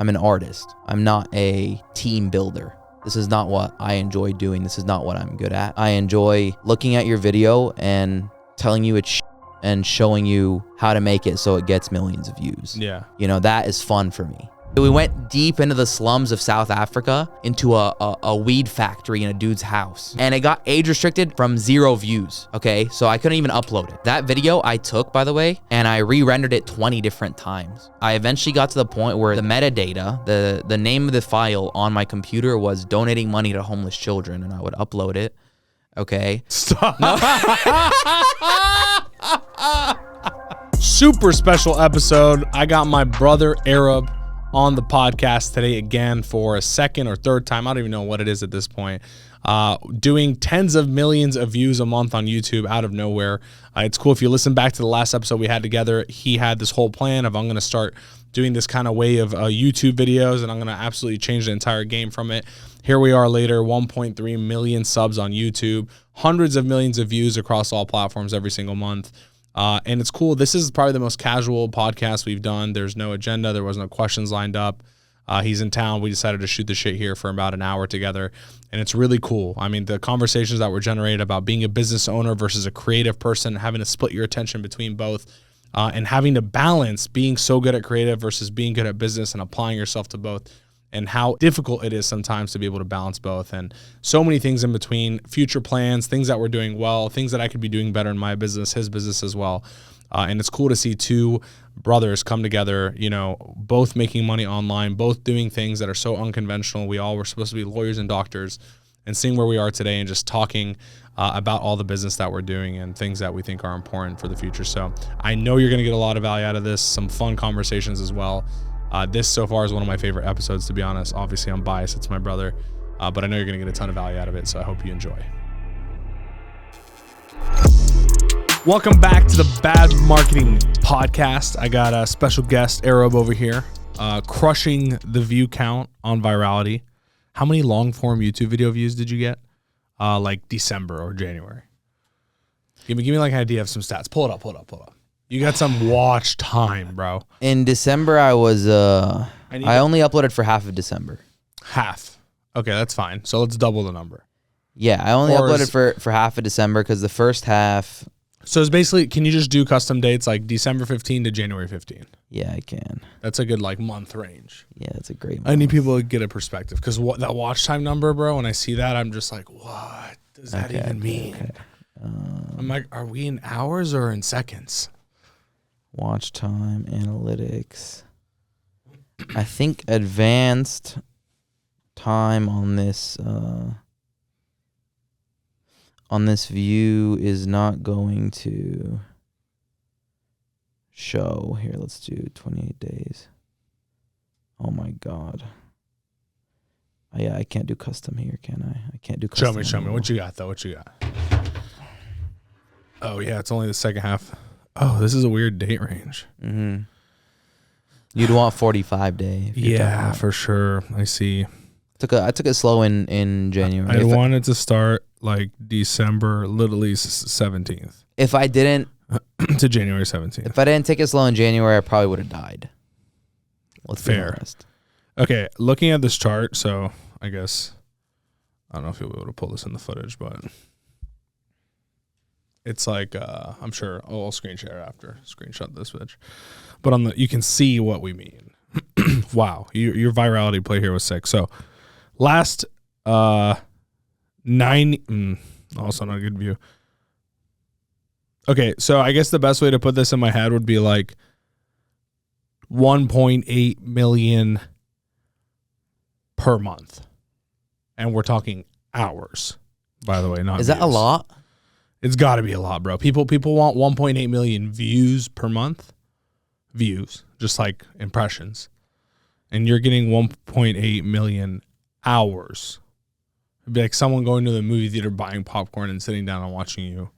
I'm an artist. I'm not a team builder. This is not what I enjoy doing. This is not what I'm good at. I enjoy looking at your video and telling you it's and showing you how to make it so it gets millions of views. Yeah. You know, that is fun for me. We went deep into the slums of South Africa, into a weed factory in a dude's house. And it got age restricted from 0 views, okay? So I couldn't even upload it. That video I took, by the way, and I re-rendered it 20 different times. I eventually got to the point where the metadata, the name of the file on my computer was donating money to homeless children, and I would upload it, okay? Stop. No. Super special episode. I got my brother Arab on the podcast today again for a second or third time. I don't even know what it is at this point. Doing tens of millions of views a month on YouTube out of nowhere. It's cool. If you listen back to the last episode we had together, he had this whole plan of I'm going to start doing this kind of way of YouTube videos, and I'm going to absolutely change the entire game from it. Here we are later, 1.3 million subs on YouTube, hundreds of millions of views across all platforms every single month. And it's cool. This is probably the most casual podcast we've done. There's no agenda. There was no questions lined up. He's in town. We decided to shoot the shit here for about an hour together. And it's really cool. I mean, the conversations that were generated about being a business owner versus a creative person, having to split your attention between both, and having to balance being so good at creative versus being good at business and applying yourself to both, and how difficult it is sometimes to be able to balance both, and so many things in between, future plans, things that we're doing well, things that I could be doing better in my business, his business as well. And it's cool to see two brothers come together, you know, both making money online, both doing things that are so unconventional. We all were supposed to be lawyers and doctors, and seeing where we are today and just talking about all the business that we're doing and things that we think are important for the future. So I know you're going to get a lot of value out of this, some fun conversations as well. This so far is one of my favorite episodes, to be honest. Obviously, I'm biased. It's my brother. But I know you're going to get a ton of value out of it, so I hope you enjoy. Welcome back to the Bad Marketing Podcast. I got a special guest, Arab, over here, crushing the view count on virality. How many long-form YouTube video views did you get? Like December or January? Give me like an idea of some stats. Pull it up. You got some watch time, bro. In December, I was, I only uploaded for half of December. Half. Okay, that's fine. So let's double the number. Yeah, I only uploaded for half of December because the first half. So it's basically, can you just do custom dates like December 15 to January 15? Yeah, I can. That's a good like month range. Yeah, that's a great month. I need people to get a perspective because that watch time number, bro, when I see that, I'm just like, what does that even mean? Okay. I'm like, are we in hours or in seconds? Watch time, analytics. I think advanced time on this view is not going to show. Here, let's do 28 days. Oh my God. Oh, yeah, I can't do custom here, can I? I can't do custom. Show me. What you got, though? What you got? Oh, yeah, it's only the second half. Oh, this is a weird date range. Mm-hmm. You'd want 45 day. Yeah, for sure. I see. I took it slow in January. I wanted to start like December, literally 17th. If I didn't to January 17th. If I didn't take it slow in January, I probably would have died. Let's be honest. Okay, looking at this chart, so I guess I don't know if you'll be able to pull this in the footage, but it's like I'm sure I'll screen share after. Screenshot this bitch. But you can see what we mean. Wow, your virality play here was sick. So last 9 also not a good view. Okay, so I guess the best way to put this in my head would be like 1.8 million per month. And we're talking hours, by the way, not Is that views. a lot? It's got to be a lot, bro. People want 1.8 million views per month. Views, just like impressions. And you're getting 1.8 million hours. It'd be like someone going to the movie theater, buying popcorn and sitting down and watching you.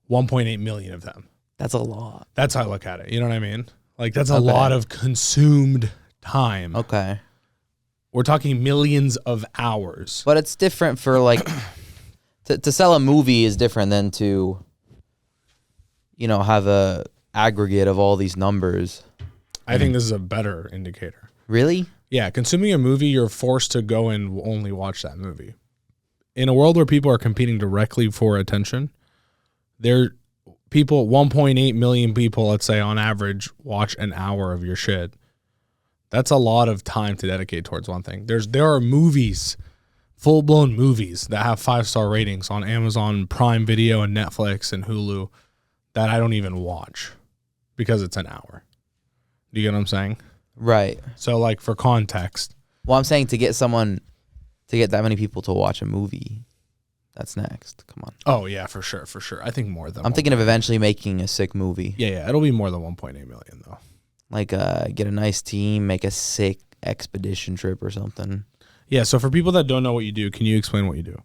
1.8 million of them. That's a lot. That's how I look at it. You know what I mean? Like, that's a lot of consumed time. Okay. We're talking millions of hours. But it's different for, like, to sell a movie is different than to, you know, have a aggregate of all these numbers. I think this is a better indicator. Really? Yeah, consuming a movie, you're forced to go and only watch that movie. In a world where people are competing directly for attention, 1.8 million people, let's say on average, watch an hour of your shit. That's a lot of time to dedicate towards one thing. There are movies, full-blown movies that have 5-star ratings on Amazon Prime Video and Netflix and Hulu that I don't even watch because it's an hour. Do you get what I'm saying? Right. So, like, for context. Well, I'm saying to get that many people to watch a movie, that's next. Come on. Oh, yeah, for sure. I think more than I'm thinking of eventually making a sick movie. Yeah, it'll be more than 1.8 million, though. Like, get a nice team, make a sick expedition trip or something. Yeah, so for people that don't know what you do, can you explain what you do?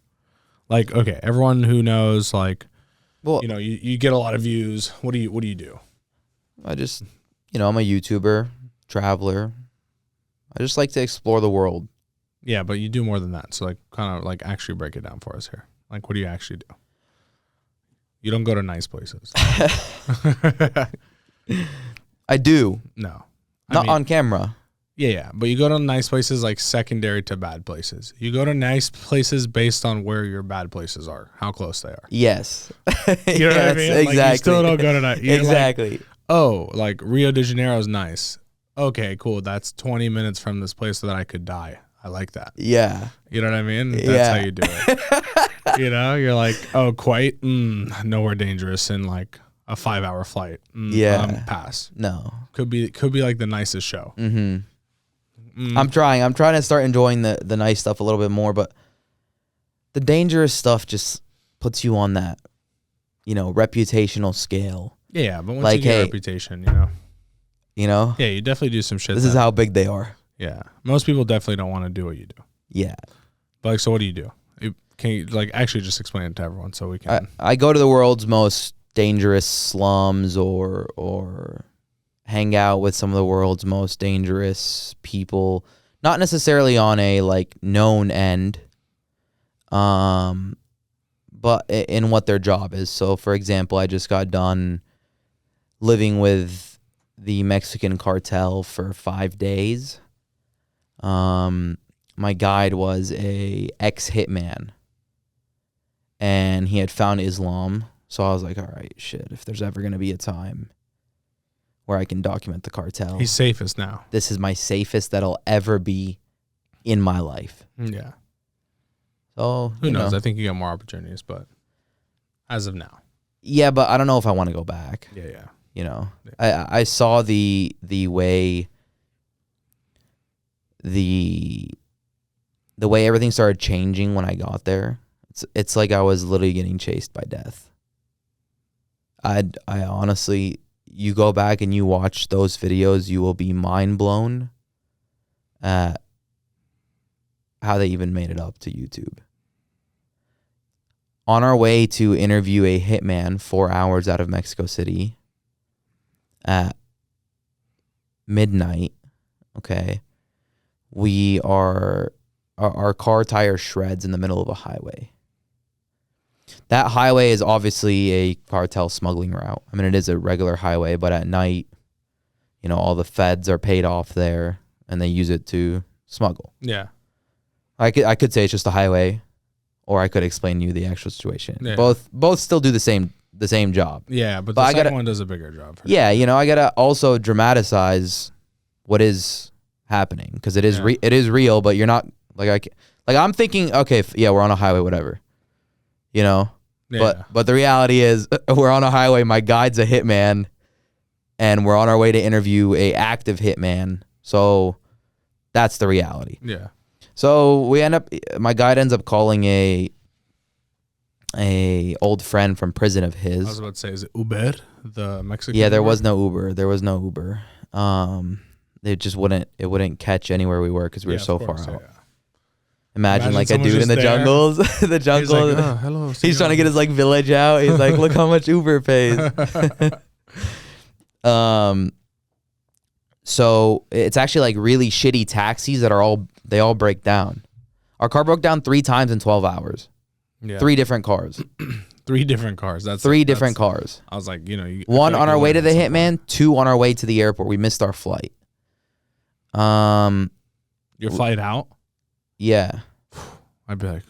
Like, okay, everyone who knows, like, well, you get a lot of views. What do you do? I just, I'm a YouTuber, traveler. I just like to explore the world. Yeah, but you do more than that. So, like, kind of, like, actually break it down for us here. Like, what do you actually do? You don't go to nice places. I do. No. Not on camera. Yeah, but you go to nice places like secondary to bad places. You go to nice places based on where your bad places are, how close they are. Yes. You know what I mean? Exactly. Like, you still don't go to nice. Exactly. Like Rio de Janeiro is nice. Okay, cool. That's 20 minutes from this place that I could die. I like that. Yeah. You know what I mean? That's how you do it. You're like, oh, quite nowhere dangerous in like a 5-hour flight. Pass. No. Could be like the nicest show. Mm-hmm. I'm trying to start enjoying the nice stuff a little bit more, but the dangerous stuff just puts you on that, reputational scale. Yeah, but once you get a reputation, Yeah, you definitely do some shit. This is how big they are. Yeah. Most people definitely don't want to do what you do. Yeah. But like, so what do you do? Can you like actually just explain it to everyone so we can? I go to the world's most dangerous slums or hang out with some of the world's most dangerous people, not necessarily on a like known end, but in what their job is. So for example, I just got done living with the Mexican Cartel for 5 days. My guide was a ex-hitman, and he had found Islam. So I was like, all right, shit, if there's ever going to be a time where I can document the cartel. He's safest now. This is my safest that'll ever be in my life. Yeah. So who knows? I think you got more opportunities, but as of now. Yeah, but I don't know if I want to go back. Yeah. I saw the way the way everything started changing when I got there. It's like I was literally getting chased by death. I honestly, you go back and you watch those videos, you will be mind blown at how they even made it up to YouTube. On our way to interview a hitman 4 hours out of Mexico City at midnight, okay, our car tire shreds in the middle of a highway. That highway is obviously a cartel smuggling route. I mean, it is a regular highway, but at night, all the feds are paid off there, and they use it to smuggle. Yeah. I could say it's just a highway, or I could explain to you the actual situation. Yeah. Both still do the same job. Yeah, but the second one does a bigger job. Yeah, I gotta also dramatize what is happening, because it is it is real, but you're not I'm thinking, okay, we're on a highway, whatever, But the reality is, we're on a highway. My guide's a hitman, and we're on our way to interview a active hitman. So that's the reality. Yeah. So my guide ends up calling a old friend from prison of his. I was about to say, is it Uber, the Mexican? Yeah, there was no Uber. It wouldn't catch anywhere we were because we were so far out. Yeah. Imagine like a dude in the jungles, the jungle. He's, like, oh, hello, he's trying to get his like village out. He's like, look how much Uber pays. So it's actually like really shitty taxis that they all break down. Our car broke down 3 times in 12 hours. Yeah. 3 different cars. 3 different cars. That's 3 different cars. I was like, one on our way to the hitman, 2 on our way to the airport. We missed our flight. Your flight out? Yeah. I'd be like,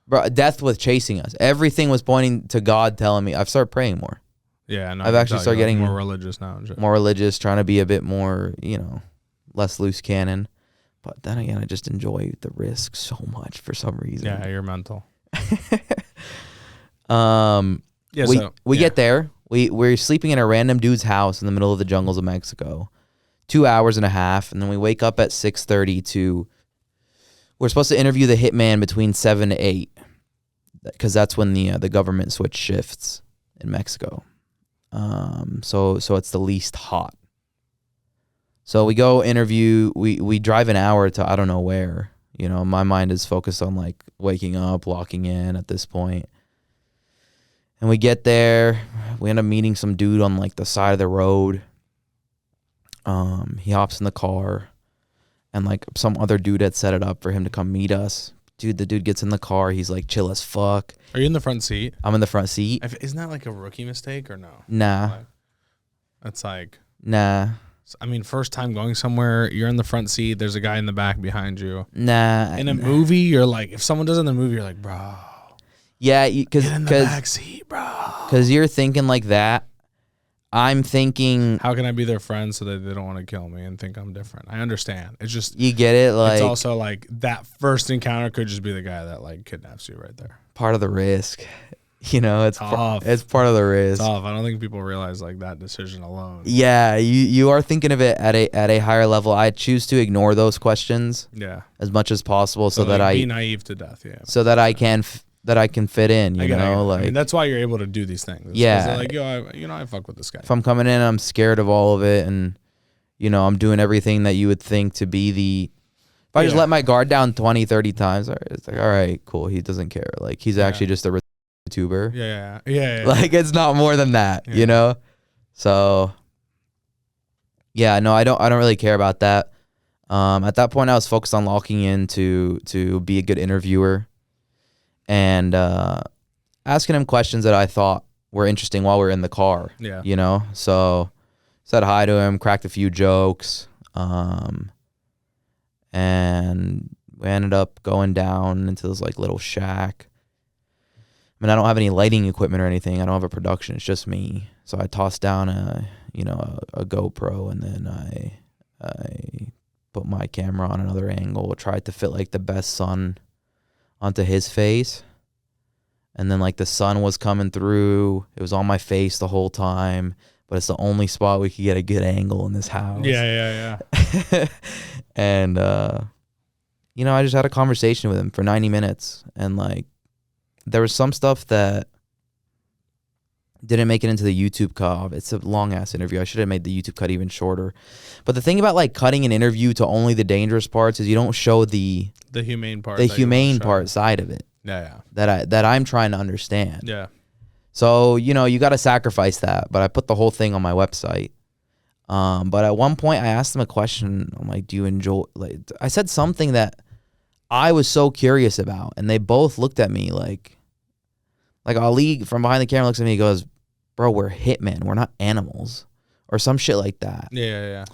bro, death was chasing us. Everything was pointing to God telling me. I've started praying more. yeah, no, I've actually started getting more religious now. And shit. more religious, trying to be a bit more, less loose cannon. But then again, I just enjoy the risk so much for some reason. Yeah, you're mental. We get there. We're sleeping in a random dude's house in the middle of the jungles of Mexico. 2 hours and a half, and then we wake up at 6:30 we're supposed to interview the hitman between 7 to 8, because that's when the government switch shifts in Mexico. So it's the least hot. So we go interview. We drive an hour to I don't know where. My mind is focused on like waking up, locking in at this point. And we get there. We end up meeting some dude on like the side of the road. He hops in the car, and like some other dude had set it up for him to come meet us. Dude, the dude gets in the car. He's like chill as fuck. Are you in the front seat? I'm in the front seat. Isn't that like a rookie mistake or no? Nah. That's like... Nah. I mean, first time going somewhere, you're in the front seat. There's a guy in the back behind you. Nah. In a movie, you're like... If someone does it in the movie, you're like, bro... Yeah, get in the back seat, bro. Because you're thinking like that. I'm thinking, how can I be their friend so that they don't want to kill me and think I'm different? I understand. It's just, you get it. Like, it's also like that first encounter could just be the guy that like kidnaps you right there. Part of the risk. It's tough. It's part of the risk. Tough. I don't think people realize like that decision alone. Yeah, you are thinking of it at a higher level. I choose to ignore those questions. Yeah. As much as possible, so like, that I be naive to death. Yeah. So that I can fit in. You know, like, I mean, that's why you're able to do these things. Yeah. Like, I fuck with this guy. If I'm coming in, I'm scared of all of it, and I'm doing everything that you would think to be the. If I just let my guard down 20, 30 times, it's like, all right, cool. He doesn't care. Like, he's actually just a YouTuber. Yeah. Like, it's not more than that, So, yeah, no, I don't really care about that. At that point, I was focused on locking in to be a good interviewer, and asking him questions that I thought were interesting while we were in the car. Yeah. So said hi to him, cracked a few jokes, and we ended up going down into this like little shack. I mean, I don't have any lighting equipment or anything. I don't have a production. It's just me. So I tossed down a GoPro, and then I put my camera on another angle, tried to fit like the best sun onto his face. And then like the sun was coming through. It was on my face the whole time, but it's the only spot we could get a good angle in this house. Yeah. And I just had a conversation with him for 90 minutes, and like there was some stuff that didn't make it into the YouTube cut. It's a long ass interview. I should have made the YouTube cut even shorter. But the thing about like cutting an interview to only the dangerous parts is you don't show the humane part. The humane part side of it. Yeah. That I'm trying to understand. Yeah. So, you got to sacrifice that. But I put the whole thing on my website. But at one point I asked them a question. I'm like, do you enjoy, like, I said something that I was so curious about, and they both looked at me like Ali from behind the camera looks at me and goes, bro, we're hitmen. We're not animals, or some shit like that. Yeah.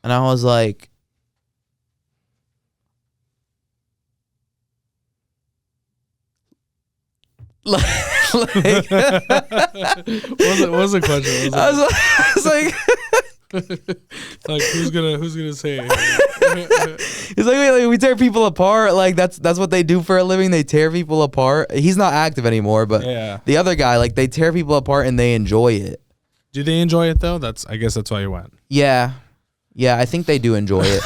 And I was like, what was the question? I was like, like who's gonna say it? He's like, we tear people apart. Like that's what they do for a living. They tear people apart. He's not active anymore, but the other guy, like, they tear people apart and they enjoy it. Do they enjoy it though? I guess that's why you went. Yeah, I think they do enjoy it.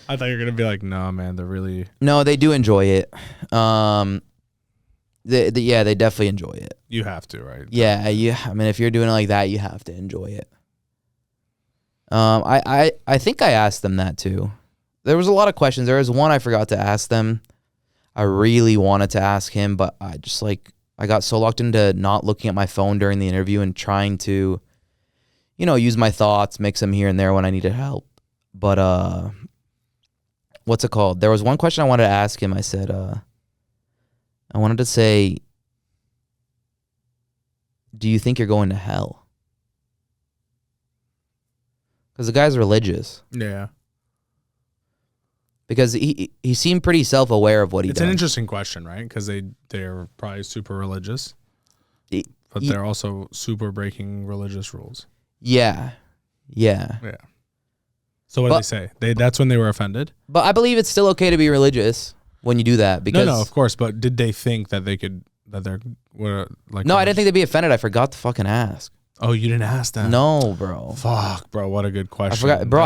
I thought you were gonna be like, no, man, they're really. No, they do enjoy it. They definitely enjoy it. You have to, right? Yeah. I mean, if you're doing it like that, you have to enjoy it. I think I asked them that too. There was a lot of questions. There was one I forgot to ask them. I really wanted to ask him, but I just I got so locked into not looking at my phone during the interview and trying to, use my thoughts, mix them here and there when I needed help. But what's it called? There was one question I wanted to ask him. I said, I wanted to say, do you think you're going to hell? Because the guy's religious. Yeah. because he seemed pretty self-aware of what he It's did. an interesting question, right? Because they're probably super religious, but they're also super breaking religious rules. Yeah. So what did they say? That's when they were offended? But I believe it's still okay to be religious when you do that. Because No, of course. But did they think that were like? No, I didn't think they'd be offended. I forgot to fucking ask. Oh, you didn't ask that? No, bro. Fuck, bro. What a good question. I forgot, bro.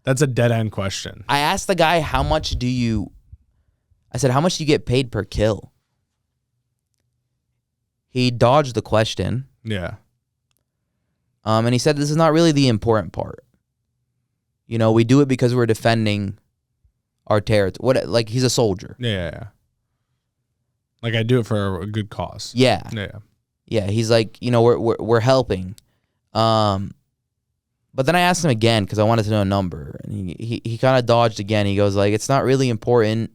That's a dead end question. I asked the guy, I said, how much do you get paid per kill? He dodged the question. Yeah. And he said, this is not really the important part. You know, we do it because we're defending our territory. Like, he's a soldier. Yeah. Like, I do it for a good cause. Yeah. Yeah, he's like, you know, we're helping. But then I asked him again because I wanted to know a number. And he kind of dodged again. He goes like, it's not really important.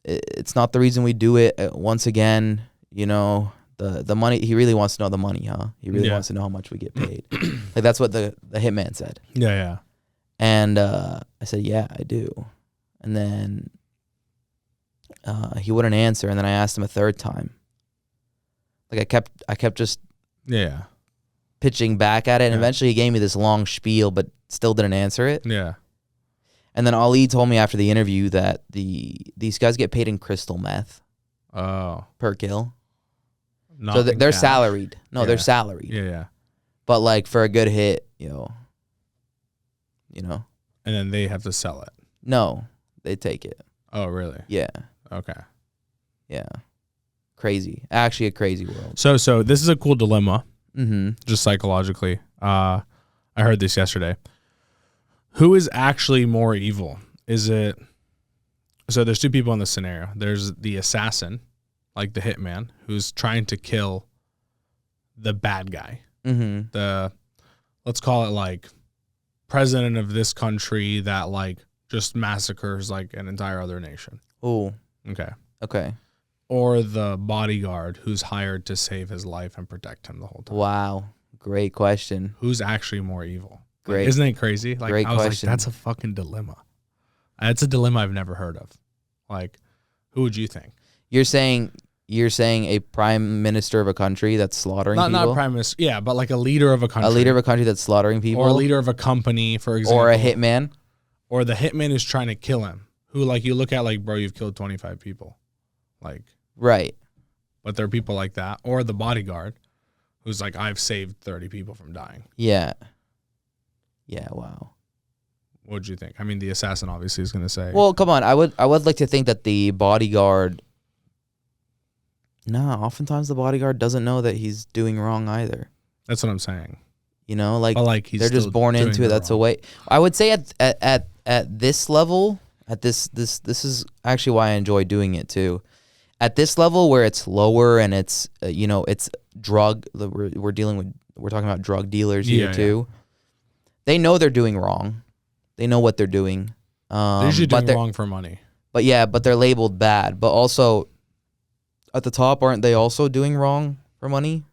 It's not the reason we do it. Once again, you know, the money, he really wants to know the money, huh? He really wants to know how much we get paid. Like, that's what the hitman said. Yeah. And I said, yeah, I do. And then he wouldn't answer. And then I asked him a third time. Like, I kept just pitching back at it. And eventually he gave me this long spiel, but still didn't answer it. Yeah. And then Ali told me after the interview that these guys get paid in crystal meth. Per kill. So they're salaried. No, they're salaried. Yeah. But like for a good hit, you know. And then they have to sell it. No, they take it. Oh, really? Yeah. Okay. Yeah. Crazy. Actually a crazy world. So this is a cool dilemma. Mm-hmm. Just psychologically. I heard this yesterday. Who is actually more evil? Is it... So there's two people in this scenario. There's the assassin, like the hitman, who's trying to kill the bad guy. Mm-hmm. Let's call it like president of this country that like just massacres like an entire other nation. Oh. Okay. Or the bodyguard who's hired to save his life and protect him the whole time. Wow. Great question. Who's actually more evil? Great. Like, isn't it crazy? Like, Great I was question. like, that's a fucking dilemma. That's a dilemma I've never heard of. Like, who would you think? You're saying a prime minister of a country that's slaughtering people? Not prime minister. Yeah, but like a leader of a country. A leader of a country that's slaughtering people? Or a leader of a company, for example. Or a hitman? Or the hitman is trying to kill him. Who, like, you look at, like, bro, you've killed 25 people. Like. Right. But there are people like that. Or the bodyguard who's like, I've saved 30 people from dying. Yeah. Yeah, wow. What would you think? I mean, the assassin obviously is going to say. Well, come on. I would like to think that the bodyguard... Nah, oftentimes the bodyguard doesn't know that he's doing wrong either. That's what I'm saying. You know, like, but like he's they're just born into it. That's a way. I would say at this level, this is actually why I enjoy doing it too. At this level where it's lower and it's it's drug. We're talking about drug dealers here too. They know they're doing wrong. They know what they're doing. They're usually doing wrong for money. But they're labeled bad. But also, at the top, aren't they also doing wrong for money?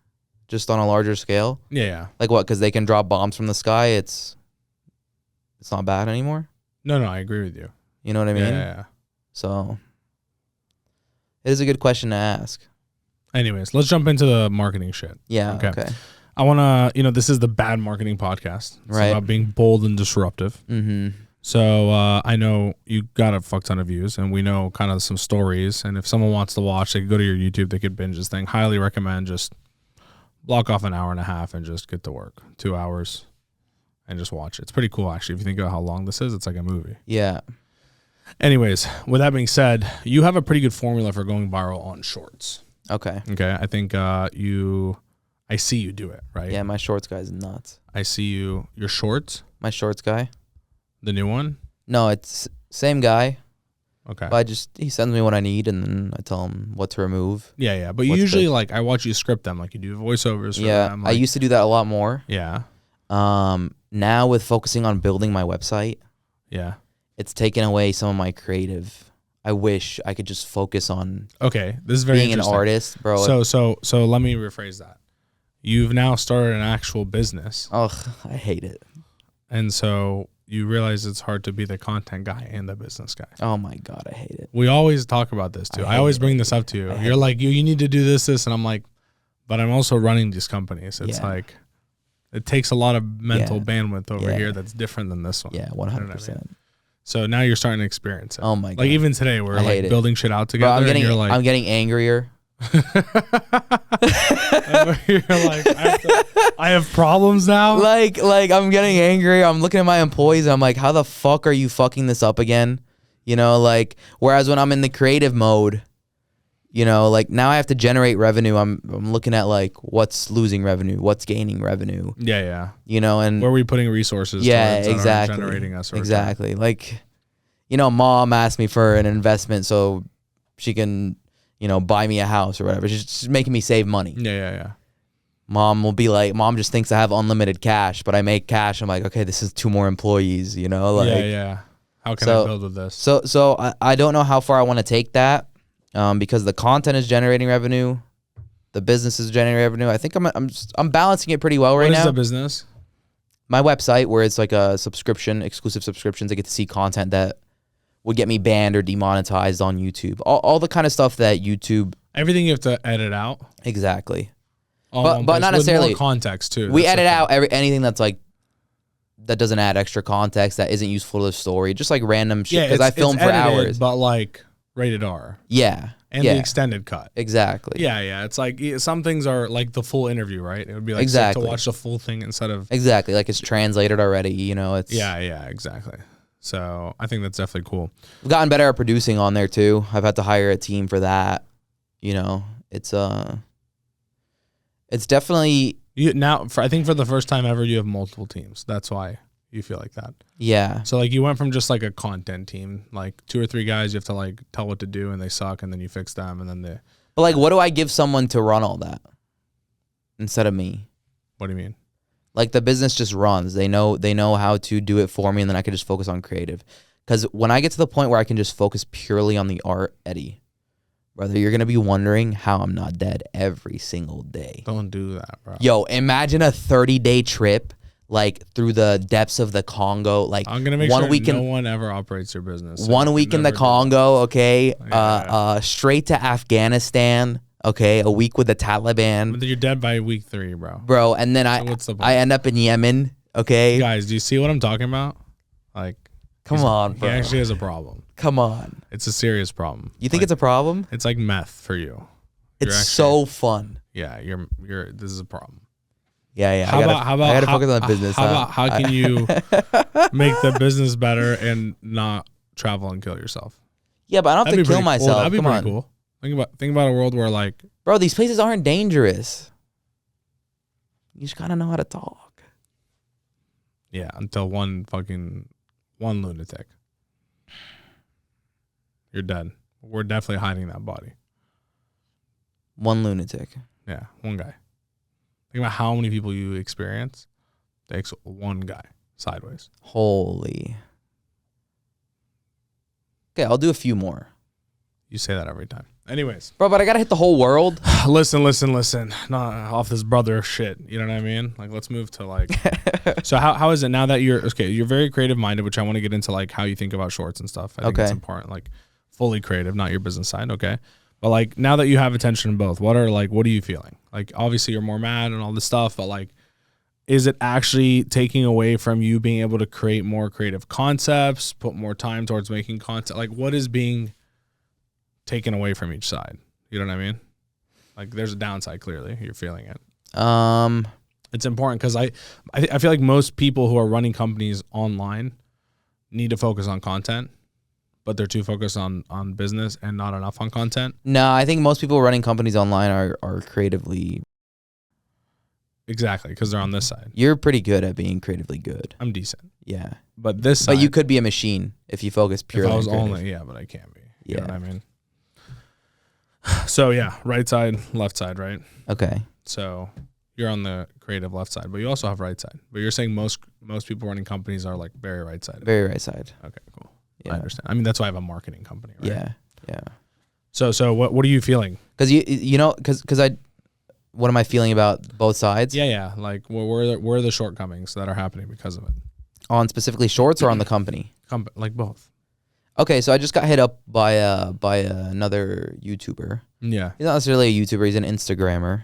Just on a larger scale? Yeah. Like what? Because they can drop bombs from the sky. It's not bad anymore? No, I agree with you. You know what I mean? Yeah. So, it is a good question to ask. Anyways, let's jump into the marketing shit. Yeah, okay. I want to, this is the bad marketing podcast. It's about being bold and disruptive. Mm-hmm. So I know you got a fuck ton of views, and we know kind of some stories. And if someone wants to watch, they could go to your YouTube. They could binge this thing. Highly recommend. Just block off an hour and a half and just get to work. 2 hours and just watch it. It's pretty cool, actually. If you think about how long this is, it's like a movie. Yeah. Anyways, with that being said, you have a pretty good formula for going viral on shorts. Okay. I think I see you do it, right? Yeah, my shorts guy's nuts. I see you. Your shorts? My shorts guy? The new one? No, it's same guy. Okay. But he sends me what I need, and then I tell him what to remove. Yeah. But usually, like, I watch you script them. Like, you do voiceovers for them. Like, I used to do that a lot more. Yeah. Now, with focusing on building my website, it's taken away some of my creative. I wish I could just focus on this is very being an artist, bro. So let me rephrase that. You've now started an actual business. Oh, I hate it. And so you realize it's hard to be the content guy and the business guy. Oh my God, I hate it. We always talk about this too. I always bring this up to you. You're like, you need to do this, and I'm like, but I'm also running these companies. It's like, it takes a lot of mental bandwidth over here that's different than this one. Yeah, 100%. So now you're starting to experience it. Oh my God. Like even today, we're like building shit out together. Bro, and you're like, I'm getting angrier. you're like, I have problems now. Like I'm getting angry. I'm looking at my employees. I'm like, how the fuck are you fucking this up again? You know, like, whereas when I'm in the creative mode, you know, like now I have to generate revenue. I'm looking at like what's losing revenue, what's gaining revenue. Yeah. You know, and where are we putting resources? Yeah, towards exactly. Generating us. Exactly. Like, you know, mom asked me for an investment so she can, you know, buy me a house or whatever. She's making me save money. Yeah. Mom will be like, mom just thinks I have unlimited cash, but I make cash. I'm like, okay, this is 2 more employees, you know? Like, yeah. How can I build with this? So I don't know how far I want to take that, because the content is generating revenue, the business is generating revenue. I think I'm balancing it pretty well right now. What is the business? My website, where it's like a subscription, exclusive subscriptions. I get to see content that would get me banned or demonetized on YouTube. All the kind of stuff that YouTube. Everything you have to edit out. Exactly. But not necessarily with more context too. We edit out anything that's like that doesn't add extra context, that isn't useful to the story, just like random shit. Because I film for hours. But like rated R. Yeah. And the extended cut. Exactly. Yeah. It's like some things are like the full interview, right? It would be like exactly sick to watch the full thing instead of exactly like it's translated already. You know, it's yeah, exactly. So I think that's definitely cool. We've gotten better at producing on there too. I've had to hire a team for that. You know, it's definitely I think for the first time ever, you have multiple teams. That's why you feel like that. Yeah. So like you went from just like a content team, like 2 or 3 guys you have to like tell what to do and they suck, and then you fix them, and then But like, what do I give someone to run all that instead of me? What do you mean? Like the business just runs. They know how to do it for me, and then I can just focus on creative. Because when I get to the point where I can just focus purely on the art, Eddie, brother, you're gonna be wondering how I'm not dead every single day. Don't do that, bro. Yo, imagine a 30-day trip like through the depths of the Congo. Like I'm gonna make sure no one ever operates your business. 1 week in the Congo, okay. Straight to Afghanistan, okay. A week with the Taliban. But you're dead by week 3, bro. Bro, and then I end up in Yemen, okay. Guys, do you see what I'm talking about? Like, come on, bro. He actually has a problem. Come on. It's a serious problem. You think it's a problem? It's like meth for you. It's so fun. Yeah, this is a problem. Yeah. How about I gotta focus on the business. How can you make the business better and not travel and kill yourself? Yeah, but I don't have to kill myself. That'd be pretty cool. Think about a world where like, bro, these places aren't dangerous. You just gotta know how to talk. Yeah, until one lunatic. You're dead. We're definitely hiding that body. One lunatic. Yeah, one guy. Think about how many people you experience. Takes one guy sideways. Holy. Okay, I'll do a few more. You say that every time. Anyways. Bro, but I gotta hit the whole world. Listen. Not off this brother shit. You know what I mean? Like, let's move to like. So how is it now that you're very creative minded, which I want to get into like how you think about shorts and stuff. I think it's important. Like, fully creative, not your business side. Okay. But like now that you have attention in both, what are you feeling? Like obviously you're more mad and all this stuff, but like, is it actually taking away from you being able to create more creative concepts, put more time towards making content? Like what is being taken away from each side? You know what I mean? Like there's a downside, clearly. You're feeling it. It's important because I feel like most people who are running companies online need to focus on content, but they're too focused on business and not enough on content. No, I think most people running companies online are creatively. Exactly, because they're on this side. You're pretty good at being creatively good. I'm decent. Yeah. But this side. But you could be a machine if you focus purely on creative. But I can't be. You know what I mean? So yeah, right side, left side, right? Okay. So you're on the creative left side, but you also have right side. But you're saying most people running companies are like very right side. Very right side. Okay, cool. Yeah. I understand. I mean, that's why I have a marketing company, right? Yeah. So what are you feeling? Because what am I feeling about both sides? Yeah. Like where are the shortcomings that are happening because of it? On specifically shorts or on the company? Like both. Okay, so I just got hit up by another YouTuber. Yeah. He's not necessarily a YouTuber. He's an Instagrammer.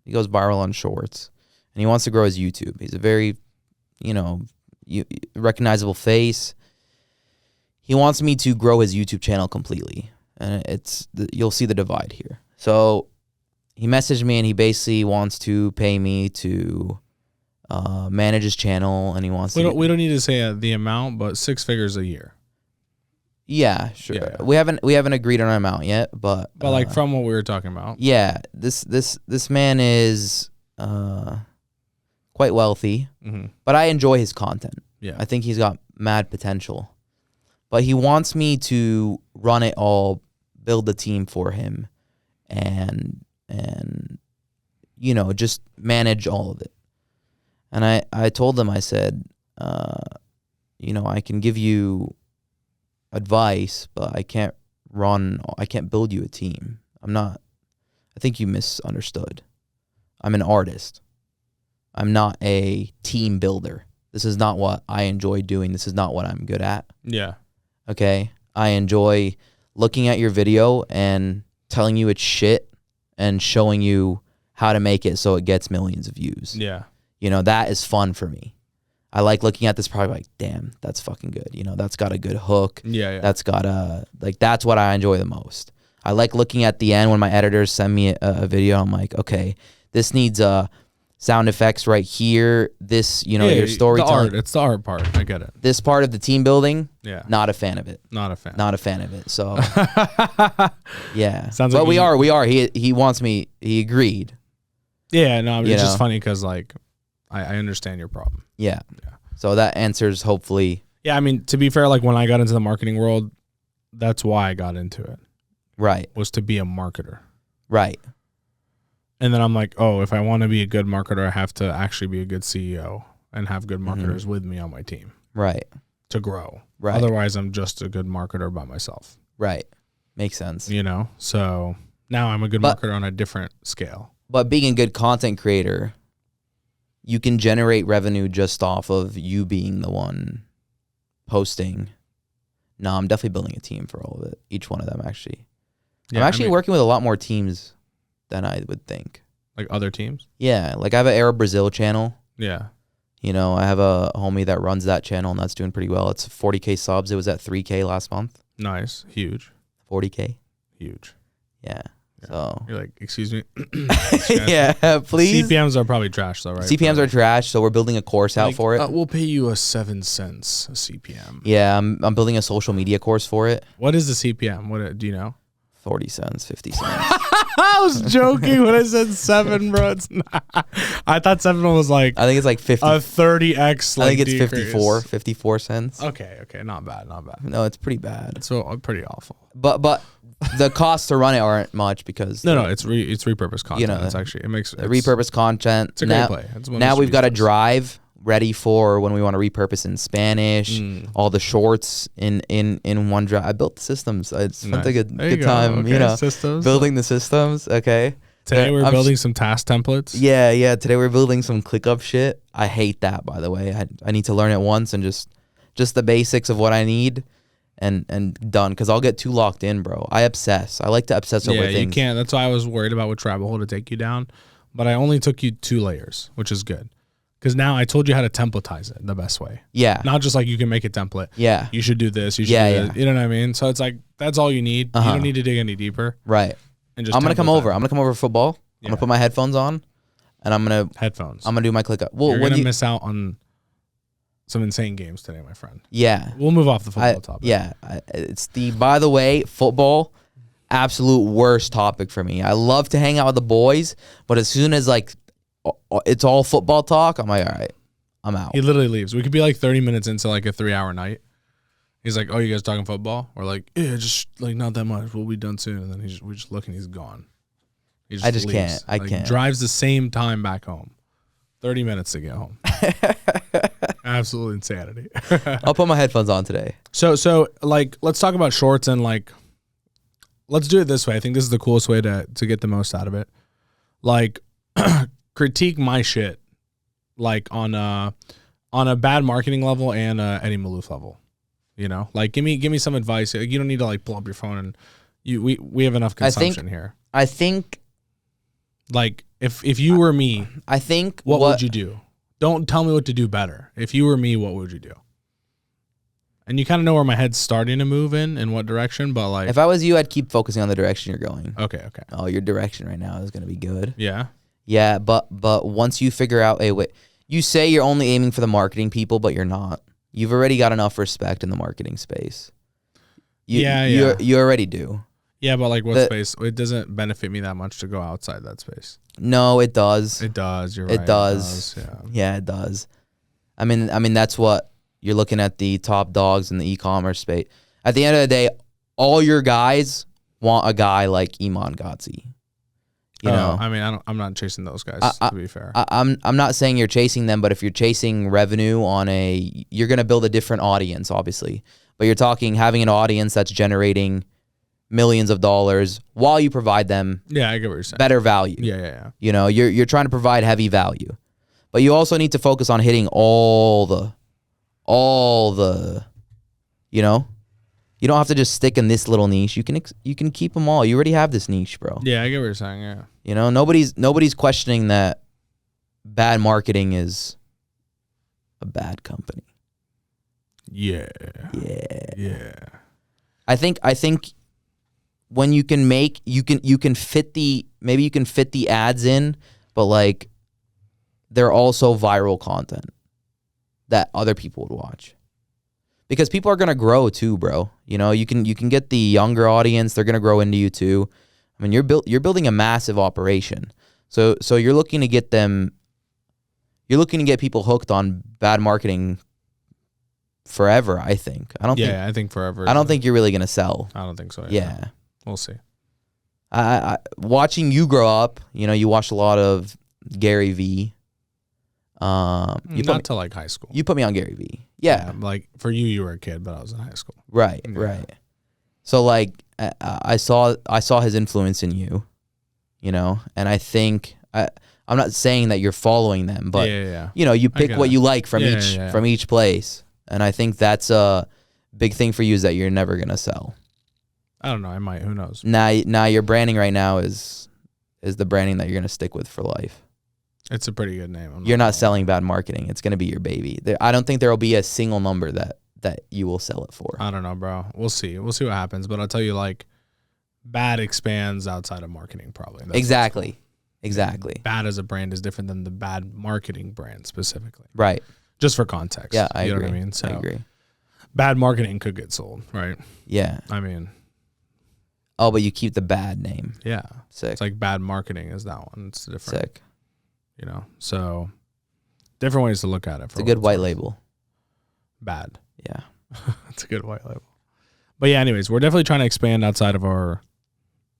He goes viral on shorts, and he wants to grow his YouTube. He's a very, recognizable face. He wants me to grow his YouTube channel completely, and you'll see the divide here. So he messaged me, and he basically wants to pay me to manage his channel, and he wants. We don't need to say the amount, but 6 figures a year. Yeah, sure. Yeah. We haven't agreed on an amount yet, but like from what we were talking about. Yeah, this man is quite wealthy, but I enjoy his content. Yeah, I think he's got mad potential, but he wants me to run it all, build the team for him, and just manage all of it. And I told him, I said, I can give you advice, but I can't build you a team. I think you misunderstood. I'm an artist. I'm not a team builder. This is not what I enjoy doing. This is not what I'm good at. Yeah. Okay. I enjoy looking at your video and telling you it's shit and showing you how to make it so it gets millions of views. Yeah. That is fun for me. I like looking at this product like, damn, that's fucking good. That's got a good hook. Yeah. That's got that's what I enjoy the most. I like looking at the end when my editors send me a video. I'm like, okay, this needs sound effects right here. This, your storytelling. It's the art part. I get it. This part of the team building, yeah, not a fan of it. Not a fan of it. So, yeah. Sounds but like we are. He wants me. He agreed. Yeah, no, it's just funny because I understand your problem. Yeah. So that answers hopefully. Yeah, I mean, to be fair, when I got into the marketing world, that's why I got into it. Right. Was to be a marketer. Right. And then I'm like, oh, if I want to be a good marketer, I have to actually be a good CEO and have good marketers with me on my team. Right. To grow. Right. Otherwise, I'm just a good marketer by myself. Right. Makes sense. So now I'm a good marketer on a different scale. But being a good content creator, you can generate revenue just off of you being the one posting. No, I'm definitely building a team for all of it. Each one of them, actually. Yeah, I'm actually working with a lot more teams than I would think. Like other teams? Yeah. I have an Arab Brazil channel. Yeah. I have a homie that runs that channel, and that's doing pretty well. It's 40K subs. It was at 3K last month. Nice. Huge. 40K. Huge. Yeah. So you're like, excuse me. yeah, please. CPMs are probably trash though, right? CPMs are trash, so we're building a course out for it. We'll pay you a 7 cents a CPM. Yeah, I'm building a social media course for it. What is the CPM? What do you know? 40 cents, 50 cents. I was joking when I said 7, bro. It's not. I thought 7 was I think it's 50. A 30x. I think it's 54 cents. Okay, not bad. No, it's pretty bad. It's pretty awful. But the costs to run it aren't much because no, it's repurposed content. It makes repurposed content. It's a great play. Now we've got a drive ready for when we want to repurpose in Spanish. All the shorts in one drive. I built the systems. I spent a good time. Okay, systems. Building the systems. Okay. Today we're building some task templates. Yeah. Today we're building some ClickUp shit. I hate that, by the way. I need to learn it once and just the basics of what I need. And done, because I'll get too locked in, bro. I obsess. I like to obsess over things. Yeah, you can't. That's why I was worried about which rabbit hole to take you down. But I only took you 2 layers, which is good. Because now I told you how to templatize it the best way. Yeah. Not just you can make a template. Yeah. You should do this. You should do that. You know what I mean? So it's that's all you need. You don't need to dig any deeper. Right. And just I'm going to come over. I'm going to come over for football. Yeah. I'm going to put my headphones on. And I'm going to... Headphones. I'm going to do my ClickUp. Well, you're going to miss out on some insane games today, my friend. Yeah. We'll move off the football topic. Yeah. It's by the way, football, absolute worst topic for me. I love to hang out with the boys, but as soon as it's all football talk, I'm like, all right, I'm out. He literally leaves. We could be 30 minutes into a 3-hour night. He's like, oh, you guys talking football? We're like, yeah, just not that much. We'll be done soon. And then we just look and he's gone. He just leaves. Can't. I can't. Drives the same time back home. 30 minutes to get home. Absolute insanity. I'll put my headphones on today. So let's talk about shorts and let's do it this way. I think this is the coolest way to get the most out of it. Critique my shit on on a bad marketing level and Eddie Malouf level. You know, like give me some advice. You don't need to like pull up your phone and we have enough consumption here. I think like if you were me, I think what would you do? Don't tell me what to do better. If you were me, what would you do? And you kind of know where my head's starting to move in what direction, but like if I was you, I'd keep focusing on the direction you're going. Okay. Oh, your direction right now is gonna be good. Yeah. Yeah, but once you figure out you say you're only aiming for the marketing people, but you're not. You've already got enough respect in the marketing space. You already do. Yeah, but like what space? It doesn't benefit me that much to go outside that space. No, it does. It does. You're right. It does. Yeah, it does. I mean, that's what you're looking at, the top dogs in the e-commerce space. At the end of the day, all your guys want a guy like Iman Ghazi. You know, I mean, I'm not chasing those guys. To be fair, I'm not saying you're chasing them, but if you're chasing revenue you're gonna build a different audience, obviously. But you're talking having an audience that's generating millions of dollars while you provide them. Yeah, I get what you're saying. Better value. Yeah. You know, you're trying to provide heavy value, but you also need to focus on hitting all the. You know. You don't have to just stick in this little niche. You can keep them all. You already have this niche, bro. Yeah, I get what you're saying. Yeah. You know, nobody's questioning that bad marketing is a bad company. Yeah. I think when you can fit the ads in, but like they're also viral content that other people would watch. Because people are gonna grow too, bro. You know, you can get the younger audience; they're gonna grow into you too. I mean, you're building a massive operation, so you're looking to get them. You're looking to get people hooked on bad marketing forever. I think. I think forever. I don't think you're really gonna sell. I don't think so. Yeah. We'll see. I watching you grow up. You know, you watched a lot of Gary V. Not till like high school. You put me on Gary V. Yeah. Like for you were a kid, but I was in high school. Right. So like I saw his influence in you, you know, and I think I'm not saying that you're following them, but you know, you pick what you like from each place, and I think that's a big thing for you is that you're never gonna sell. I don't know. I might. Who knows? Now your branding right now is the branding that you're gonna stick with for life. It's a pretty good name. You're not selling bad marketing. It's going to be your baby. I don't think there will be a single number that you will sell it for. I don't know, bro. We'll see. We'll see what happens. But I'll tell you, like, bad expands outside of marketing probably. That's Exactly. Bad as a brand is different than the bad marketing brand specifically. Right. Just for context. Yeah, I agree. You know what I mean? So I agree. Bad marketing could get sold, right? Yeah. I mean. Oh, but you keep the bad name. Yeah. Sick. It's like bad marketing is that one. It's different. Sick. You know, so different ways to look at it. It's a good white label. Bad. Yeah. It's a good white label. But yeah, anyways, we're definitely trying to expand outside of our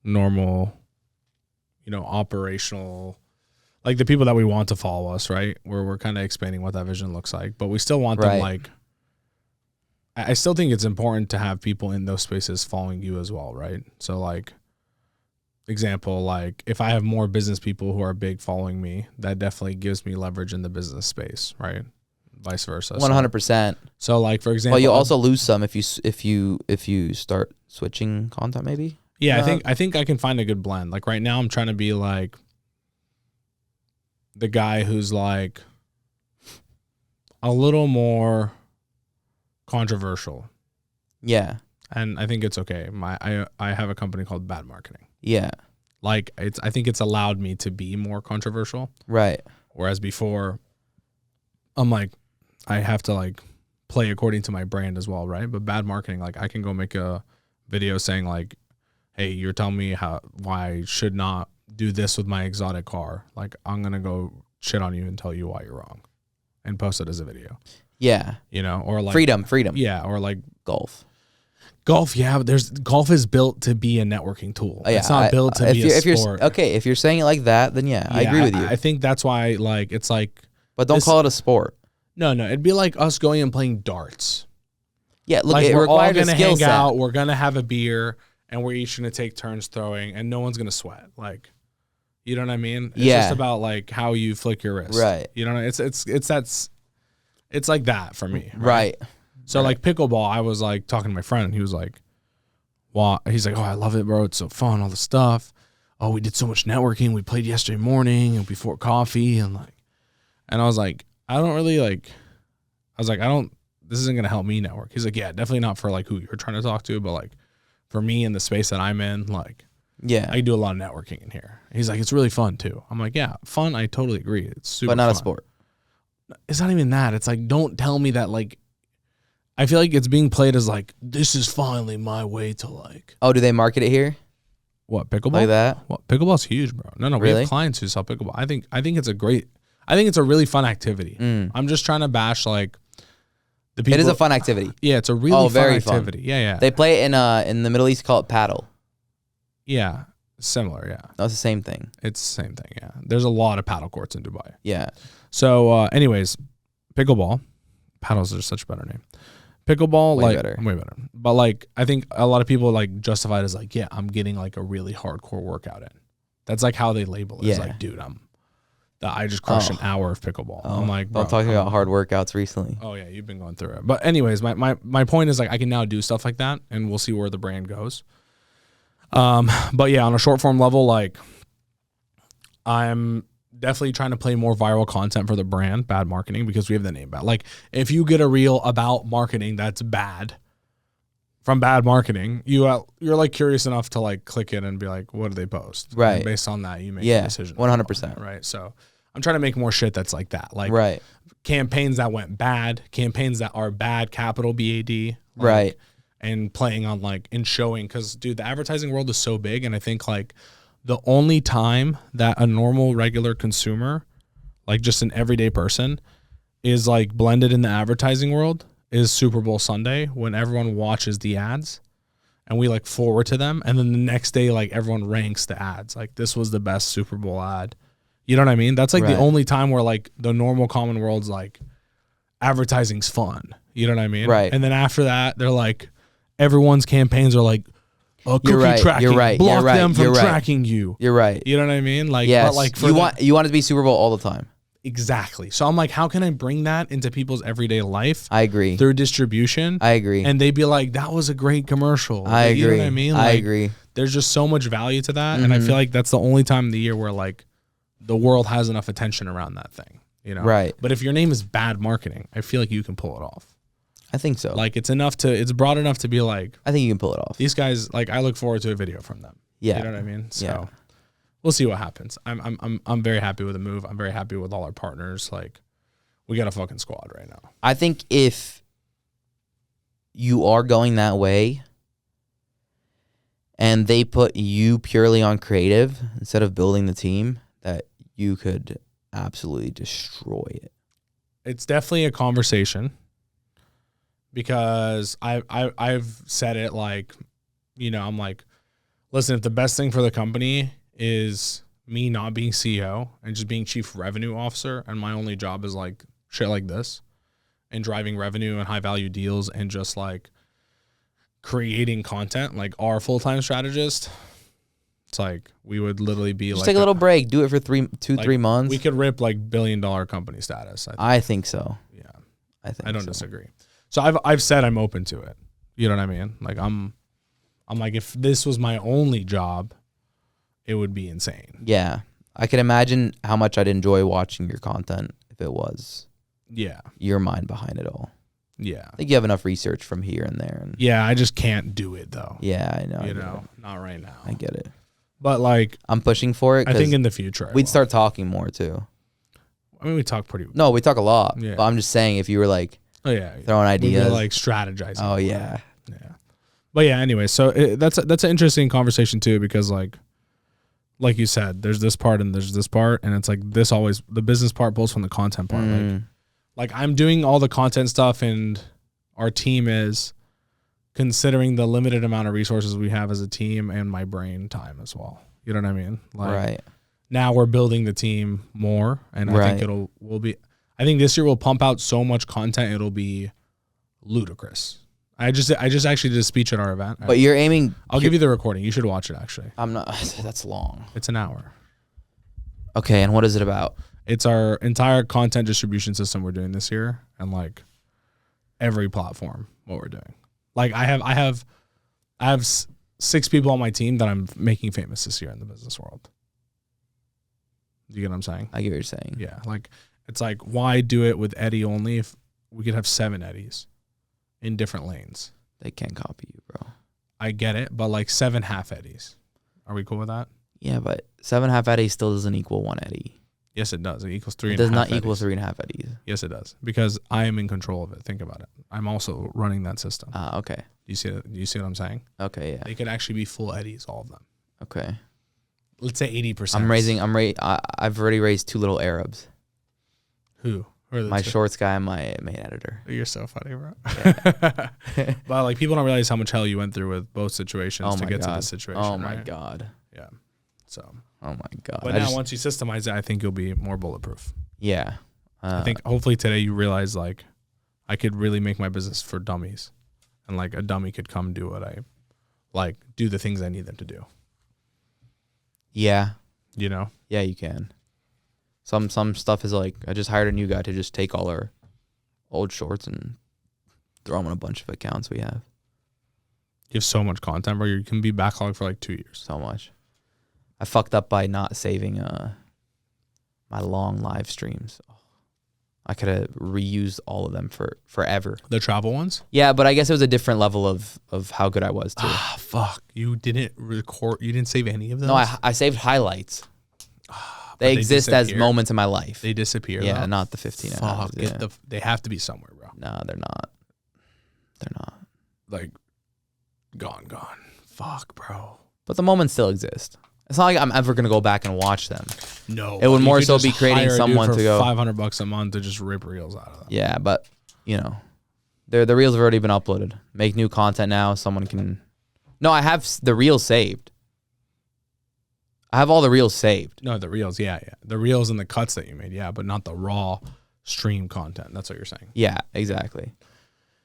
normal, you know, operational, like the people that we want to follow us, right? We're kind of expanding what that vision looks like, but we still want them like, I still think it's important to have people in those spaces following you as well, right? So like, example, like if I have more business people who are big following me, that definitely gives me leverage in the business space, right? Vice versa. 100%. So like for example, well, you also lose some if you start switching content, maybe. Yeah, I think I can find a good blend. Like right now, I'm trying to be like the guy who's like a little more controversial. Yeah. And I think it's okay. I have a company called Bad Marketing. Yeah. Like I think it's allowed me to be more controversial. Right. Whereas before, I'm like, I have to like play according to my brand as well, right? But Bad Marketing, like I can go make a video saying like, hey, you're telling me why I should not do this with my exotic car. Like I'm gonna go shit on you and tell you why you're wrong, and post it as a video. Yeah. You know, or like freedom. Yeah, or like golf. Yeah, but golf is built to be a networking tool. It's not built to be a sport. If you're saying it like that, then yeah, I agree with you. I think that's why, like, it's like. But don't call it a sport. No, it'd be like us going and playing darts. Yeah, look, like it we're all requires gonna a skill hang set. out. We're gonna have a beer, and we're each gonna take turns throwing, and no one's gonna sweat. Like, you know what I mean? It's just about like how you flick your wrist. Right. You know, it's It's like that for me. Right. So like pickleball, I was like talking to my friend and he was like, "Wow." He's like, "Oh, I love it, bro. It's so fun, all the stuff. Oh, we did so much networking. We played yesterday morning and before coffee and I was like, I don't, this isn't going to help me network." He's like, "Yeah, definitely not for like who you're trying to talk to, but like for me in the space that I'm in, like, yeah, I do a lot of networking in here." He's like, "It's really fun too." I'm like, "Yeah, fun. I totally agree. It's super but not fun. a sport. It's not even that. It's like, don't tell me that like, I feel like it's being played as like, this is finally my way to like. Oh, do they market it here? What, pickleball? Like that? What, pickleball's huge, bro. No, we Really? have clients who sell pickleball. I think it's a really fun activity. I'm just trying to bash like the people. It is a fun activity. Yeah, it's a really fun activity. Fun. Yeah. They play it in the Middle East, call it paddle. Yeah, similar. Yeah, that's the same thing. It's the same thing. Yeah, there's a lot of paddle courts in Dubai. Yeah. So, anyways, pickleball. Paddles are such a better name. Pickleball, way better. But like, I think a lot of people like justify it as like, yeah, I'm getting like a really hardcore workout in. That's like how they label it. Yeah. It's like, dude, I just crushed an hour of pickleball. I'm like, bro, I'm talking about hard workouts recently. Oh yeah, you've been going through it. But anyways, my point is like, I can now do stuff like that, and we'll see where the brand goes. But yeah, on a short form level, like, I'm definitely trying to play more viral content for the brand, bad marketing, because we have the name bad. Like, if you get a reel about marketing that's bad from bad marketing, you're like curious enough to like click it and be like, what do they post? Right. And based on that, you make a decision. 100%. Right. So I'm trying to make more shit that's like that. Like campaigns that went bad, campaigns that are bad, capital BAD. Like, right. And playing on like, and showing, because dude, the advertising world is so big. And I think like, the only time that a normal, regular consumer, like just an everyday person, is like blended in the advertising world is Super Bowl Sunday, when everyone watches the ads and we like forward to them. And then the next day, like everyone ranks the ads. Like, this was the best Super Bowl ad. You know what I mean? That's like the only time where like the normal common world's like, advertising's fun. You know what I mean? Right. And then after that, they're like, everyone's campaigns are like, cookie tracking. You're right. Block them from tracking you. You're right. You know what I mean? Like, yes. But like, you want it to be Super Bowl all the time. Exactly. So I'm like, how can I bring that into people's everyday life? I agree. Through distribution. I agree. And they'd be like, that was a great commercial. I agree. You know what I mean? Like, I agree. There's just so much value to that. And I feel like that's the only time of the year where like the world has enough attention around that thing. You know? Right. But if your name is bad marketing, I feel like you can pull it off. I think so. Like, it's broad enough to be like, I think you can pull it off. These guys, like, I look forward to a video from them. Yeah. You know what I mean? So we'll see what happens. I'm very happy with the move. I'm very happy with all our partners. Like, we got a fucking squad right now. I think if you are going that way and they put you purely on creative instead of building the team, that you could absolutely destroy it. It's definitely a conversation. Because I've said it, like, you know, I'm like, listen, if the best thing for the company is me not being CEO and just being chief revenue officer, and my only job is like shit like this and driving revenue and high value deals and just like creating content, like our full-time strategist, it's like we would literally be just take a little break, do it for 3 months. We could rip like $1 billion company status. I think so. Yeah, I don't disagree. So I've said I'm open to it. You know what I mean? Like, I'm like, if this was my only job, it would be insane. Yeah. I can imagine how much I'd enjoy watching your content if it was your mind behind it all. Yeah. I think you have enough research from here and there. And yeah, I just can't do it though. Yeah, I know. You know, not right now. I get it. But like, I'm pushing for it. I think in the future we'd start talking more too. I mean, we talk pretty. No, we talk a lot. Yeah. But I'm just saying, if you were like, throwing ideas, like strategizing. Oh yeah. But yeah, anyway, so that's an interesting conversation too, because like you said, there's this part and there's this part, and it's like this always, the business part pulls from the content part. Like I'm doing all the content stuff, and our team is considering the limited amount of resources we have as a team and my brain time as well. You know what I mean? Like, now we're building the team more, and I think I think this year we'll pump out so much content, it'll be ludicrous. I just actually did a speech at our event. But you're aiming. I'll give you the recording. You should watch it, actually. I'm not. That's long. It's an hour. Okay, and what is it about? It's our entire content distribution system we're doing this year, and like every platform what we're doing. Like I have 6 people on my team that I'm making famous this year in the business world. Do you get what I'm saying? I get what you're saying. Yeah, like it's like, why do it with Eddie only if we could have 7 Eddies in different lanes? They can't copy you, bro. I get it, but like 7 half Eddies. Are we cool with that? Yeah, but 7 half Eddies still doesn't equal 1 Eddy. Yes, it does. It equals 3 It and a does half not equal Eddies. 3.5 Eddies. Yes, it does. Because I am in control of it. Think about it. I'm also running that system. Okay. Do you see what I'm saying? Okay, yeah. They could actually be full Eddies, all of them. Okay. Let's say 80%. I've already raised 2 little Arabs. Who? Who are the My 2? shorts guy and my main editor. You're so funny, bro. Yeah. But like, people don't realize how much hell you went through with both situations to get to this situation. Oh my right? God. Yeah. So. Oh my God. But now once you systemize it, I think you'll be more bulletproof. Yeah. I think hopefully today you realize like I could really make my business for dummies, and like a dummy could come do what I like, do the things I need them to do. Yeah. You know? Yeah, you can. Some stuff is like, I just hired a new guy to just take all our old shorts and throw them on a bunch of accounts we have. You have so much content, bro. You can be backlogged for like 2 years. So much. I fucked up by not saving my long live streams. I could have reused all of them for forever. The travel ones? Yeah, but I guess it was a different level of how good I was too. Ah, fuck. You didn't record. You didn't save any of those? No, I saved highlights. They exist as disappear. moments in my life. They disappear. Yeah, though. not the 15 hours. Fuck. Yeah. They have to be somewhere, bro. No, they're not. They're not. Like, gone. Fuck, bro. But the moments still exist. It's not like I'm ever going to go back and watch them. No. It would you more could so just be creating hire a dude someone for to go $500 a month to just rip reels out of them. Yeah, but, you know, the reels have already been uploaded. Make new content now. Someone can... No, I have the reels saved. I have all the reels saved. No, the reels, yeah. The reels and the cuts that you made, yeah, but not the raw stream content. That's what you're saying. Yeah, exactly.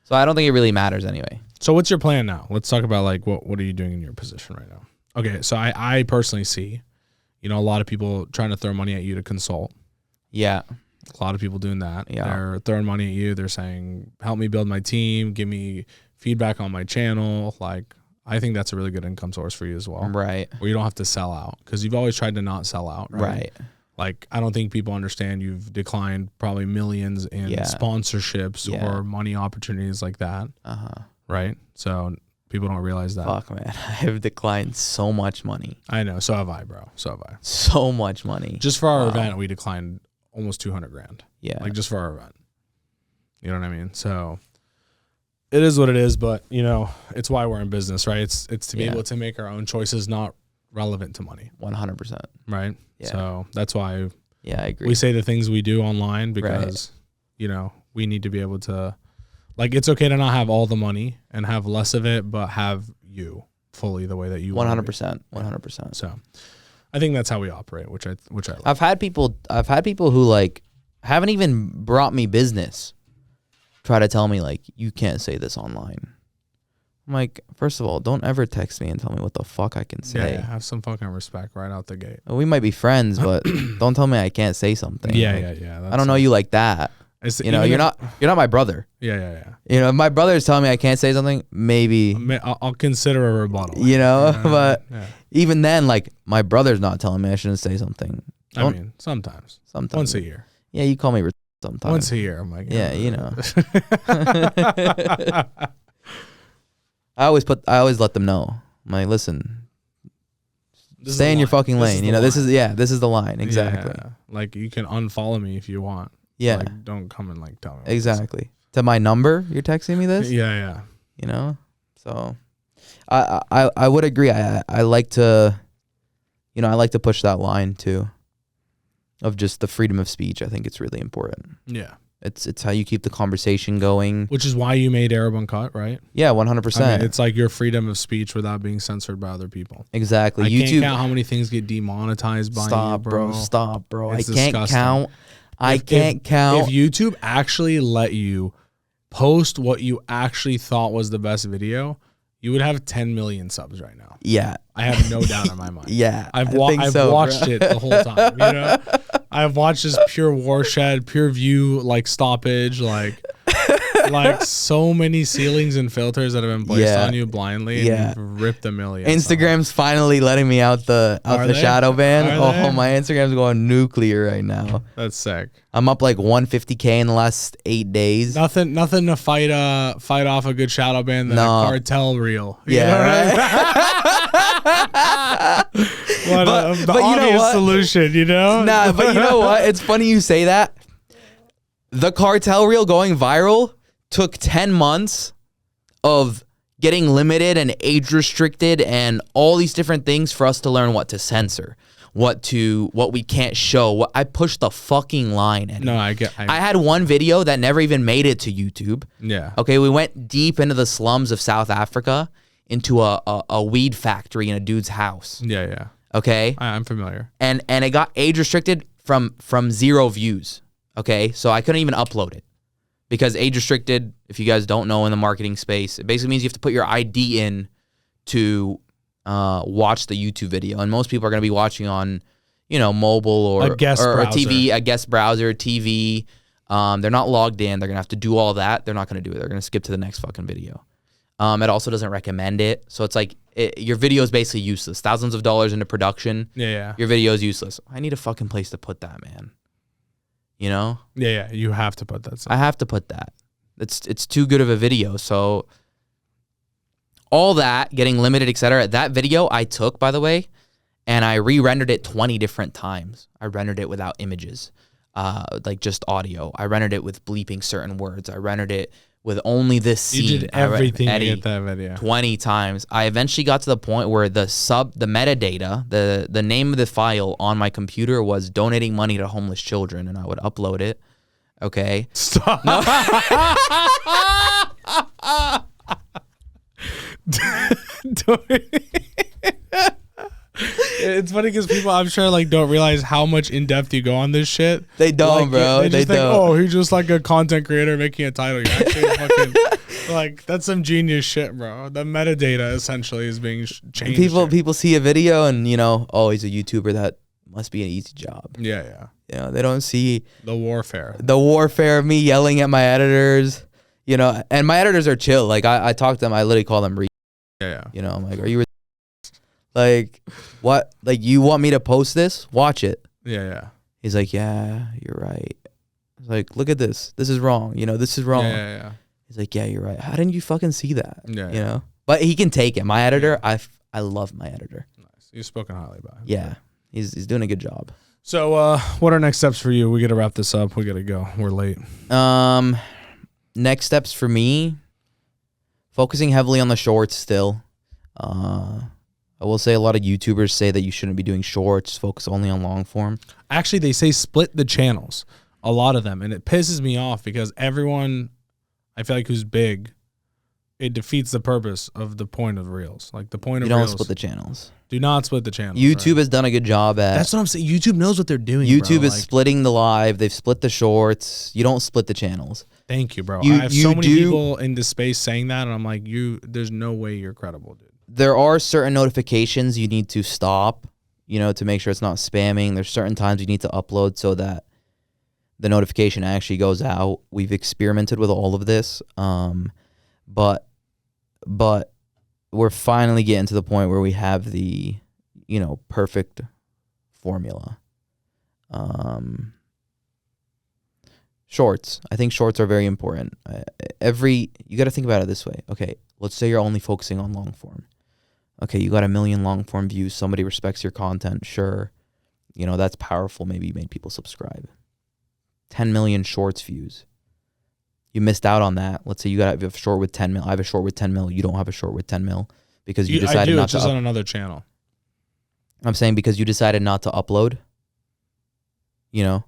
So I don't think it really matters anyway. So what's your plan now? Let's talk about like what are you doing in your position right now? Okay, so I personally see, you know, a lot of people trying to throw money at you to consult. Yeah. A lot of people doing that. Yeah. They're throwing money at you. They're saying, help me build my team, give me feedback on my channel. Like, I think that's a really good income source for you as well. Right. Where you don't have to sell out, because you've always tried to not sell out. Right. Like, I don't think people understand you've declined probably millions in sponsorships or money opportunities like that. Right? So people don't realize that. Fuck, man. I have declined so much money. I know. So have I, bro. So have I. So much money. Just for our event, we declined almost 200 grand. Yeah. Like, just for our event. You know what I mean? So it is what it is, but, you know, it's why we're in business, right? It's to be able to make our own choices not relevant to money. 100%. Right? Yeah. So that's why I agree. we say the things we do online, because, you know, we need to be able to, like, it's okay to not have all the money and have less of it, but have you fully the way that you want. 100%. 100%. So I think that's how we operate, which I like. I've had people who like haven't even brought me business try to tell me like, you can't say this online. I'm like, first of all, don't ever text me and tell me what the fuck I can say. Yeah, have some fucking respect right out the gate. We might be friends, but don't tell me I can't say something. Yeah. I don't know you like that. You know, you're not my brother. Yeah. You know, if my brother's telling me I can't say something, maybe I'll consider a rebuttal. You know, but even then, like, my brother's not telling me I shouldn't say something. I mean, sometimes. Once a year. Yeah, you call me sometimes. Once a year, I'm like, yeah, you know. I always let them know. I'm like, listen, stay in your fucking lane. You know, this is the line. Exactly. Yeah. Like, you can unfollow me if you want. Yeah. Like, don't come and like tell me. Exactly. To my number, you're texting me this? Yeah. You know? So I would agree. I like to, you know, I like to push that line too of just the freedom of speech. I think it's really important. Yeah. It's how you keep the conversation going. Which is why you made Arab Uncut, right? Yeah, 100%. I mean, it's like your freedom of speach without being censored by other people. Exactly. I YouTube, can't count how many things get demonetized by you, bro. Stop, bro. It's I can't disgusting. count. I can't count. If YouTube actually let you post what you actually thought was the best video, you would have 10 million subs right now. Yeah. I have no doubt in my mind. Yeah. I've watched it the whole time, you know? I've watched this pure warshed, pure view, like stoppage, like so many ceilings and filters that have been placed on you blindly, and you've ripped a million. Instagram's finally letting me out the shadow ban. Oh, my Instagram's going nuclear right now. That's sick. I'm up like 150K in the last 8 days. Nothing to fight off a good shadow ban than a cartel reel. Yeah, right? The obvious solution, you know? Nah, but you know what? It's funny you say that. The cartel reel going viral took 10 months of getting limited and age restricted and all these different things for us to learn what to censor, what we can't show. I pushed the fucking line. Eddie. No, I had one video that never even made it to YouTube. Yeah. Okay, we went deep into the slums of South Africa into a weed factory in a dude's house. Yeah. Okay? I'm familiar. And it got age restricted from 0 views. Okay? So I couldn't even upload it. Because age restricted, if you guys don't know in the marketing space, it basically means you have to put your ID in to watch the YouTube video. And most people are going to be watching on, mobile or TV, a guest browser, TV. They're not logged in. They're going to have to do all that. They're not going to do it. They're going to skip to the next fucking video. It also doesn't recommend it. So it's like your video is basically useless. Thousands of dollars into production. Yeah. Your video is useless. I need a fucking place to put that, man. You know? Yeah. You have to put that. I have to put that. It's too good of a video. So all that, getting limited, etc. That video I took, by the way, and I re-rendered it 20 different times. I rendered it without images, like just audio. I rendered it with bleeping certain words. I rendered it with only this scene. You did everything to get that video. 20 times. I eventually got to the point where the metadata, the name of the file on my computer was donating money to homeless children, and I would upload it. Okay. Stop. No. It's funny because people, I'm sure, like, don't realize how much in depth you go on this shit. They don't, like, bro. They just think, don't. oh, he's just like a content creator making a title. You're actually fucking like, that's some genius shit, bro. The metadata essentially is being changed. People see a video and oh, he's a YouTuber. That must be an easy job. Yeah. They don't see the warfare of me yelling at my editors. And my editors are chill. Like I talk to them. I literally call them. Yeah. I'm like, are you? Like, what? Like, you want me to post this? Watch it. Yeah. He's like, yeah, you're right. I was like, look at this. This is wrong. This is wrong. Yeah. He's like, yeah, you're right. How didn't you fucking see that? Yeah. But he can take it. My editor, I love my editor. Nice. You've spoken highly about him. Yeah. He's doing a good job. So, what are next steps for you? We got to wrap this up. We got to go. We're late. Next steps for me, focusing heavily on the shorts still. I will say a lot of YouTubers say that you shouldn't be doing shorts, focus only on long form. Actually, they say split the channels, a lot of them, and it pisses me off because everyone, I feel like, who's big, it defeats the purpose of the point of reels. Like, the point of reels. You don't split the channels. Do not split the channels. YouTube has done a good job at... That's what I'm saying. YouTube knows what they're doing, YouTube is splitting the live. They've split the shorts. You don't split the channels. Thank you, bro. I have so many people in this space saying that, and I'm like, there's no way you're credible, dude. There are certain notifications you need to stop, to make sure it's not spamming. There's certain times you need to upload so that the notification actually goes out. We've experimented with all of this, but we're finally getting to the point where we have the, perfect formula. Shorts. I think shorts are very important. You got to think about it this way. Okay, let's say you're only focusing on long form. Okay, you got 1 million long form views. Somebody respects your content. Sure. That's powerful. Maybe you made people subscribe. 10 million shorts views. You missed out on that. Let's say you have a short with 10 mil. I have a short with 10 mil. You don't have a short with 10 mil because you decided not to. It's just on another channel. I'm saying because you decided not to upload. Yeah.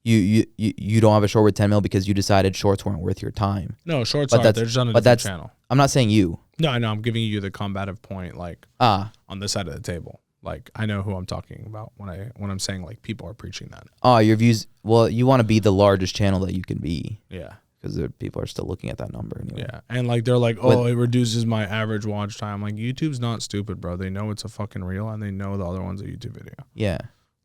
You don't have a short with 10 mil because you decided shorts weren't worth your time. No, shorts aren't. They're just on a different channel. I'm not saying you. No, I'm giving you the combative point, like, on this side of the table. Like, I know who I'm talking about when I'm saying, like, people are preaching that. Oh, your views. Well, you want to be the largest channel that you can be. Yeah. Because people are still looking at that number anyway. Yeah. And, like, they're like, oh, it reduces my average watch time. Like, YouTube's not stupid, bro. They know it's a fucking reel, and they know the other one's a YouTube video. Yeah.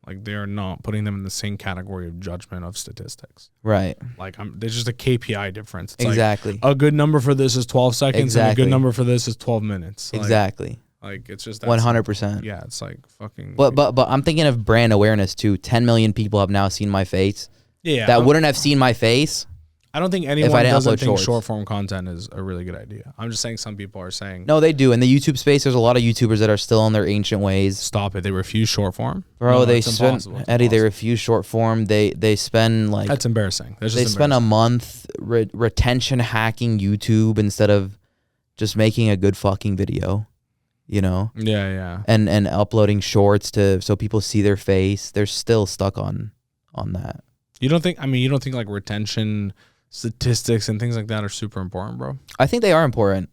Like they are not putting them in the same category of judgment of statistics. Right. Like there's just a KPI difference. It's exactly. Like a good number for this is 12 seconds Exactly. and a good number for this is 12 minutes. Exactly. Like it's just 100%. Yeah, it's like fucking. But I'm thinking of brand awareness too. 10 million people have now seen my face. Yeah. That wouldn't have seen my face. I don't think anyone I didn't doesn't upload think shorts. short form content is a really good idea. I'm just saying some people are saying No, they do. In the YouTube space, there's a lot of YouTubers that are still on their ancient ways. stop it. They refuse short form. Bro, No, they it's spend impossible. It's Eddie. They impossible. refuse short form. They spend like That's embarrassing. That's they just spend a embarrassing. month retention hacking YouTube instead of just making a good fucking video, you know, Yeah. and uploading shorts so people see their face. They're still stuck on that. You don't think like retention statistics and things like that are super important, bro? I think they are important.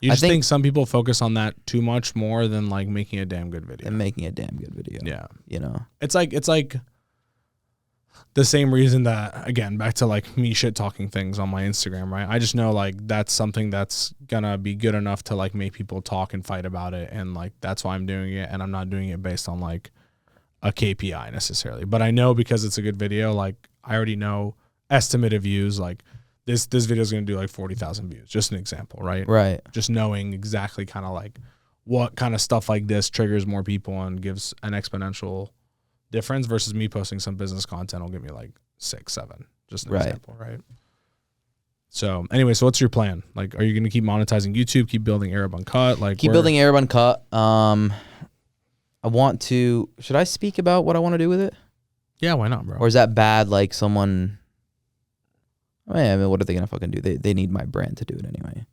You I just think- think some people focus on that too much more than like making a damn good video. And making a damn good video. Yeah. You know. It's like the same reason that, again, back to like me shit talking things on my Instagram, right? I just know like that's something that's gonna be good enough to like make people talk and fight about it, and like that's why I'm doing it, and I'm not doing it based on like a KPI necessarily. But I know because it's a good video, like I already know estimated views, like this video is going to do like 40,000 views, just an example, right? Right. Just knowing exactly kind of like what kind of stuff like this triggers more people and gives an exponential difference versus me posting some business content will give me like 6, 7, just an example, right? So anyway, so what's your plan? Like, are you going to keep monetizing YouTube, keep building Arab Uncut? Like Keep building Arab Uncut. I want to, should I speak about what I want to do with it? Yeah, why not, bro? Or is that bad? Like someone, I mean, what are they going to fucking do? They need my brand to do it anyway.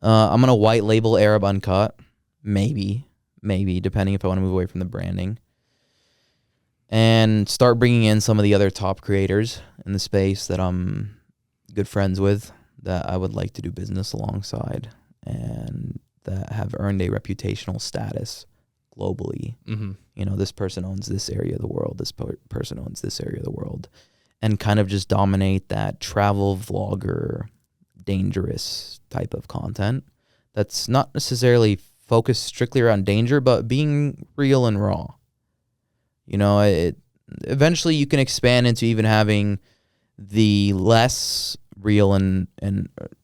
I'm going to white label Arab Uncut. Maybe, depending if I want to move away from the branding. And start bringing in some of the other top creators in the space that I'm good friends with, that I would like to do business alongside, and that have earned a reputational status globally. Mm-hmm. You know, this person owns this area of the world, this person owns this area of the world, and kind of just dominate that travel vlogger, dangerous type of content that's not necessarily focused strictly around danger, but being real and raw. You know, eventually you can expand into even having the less real and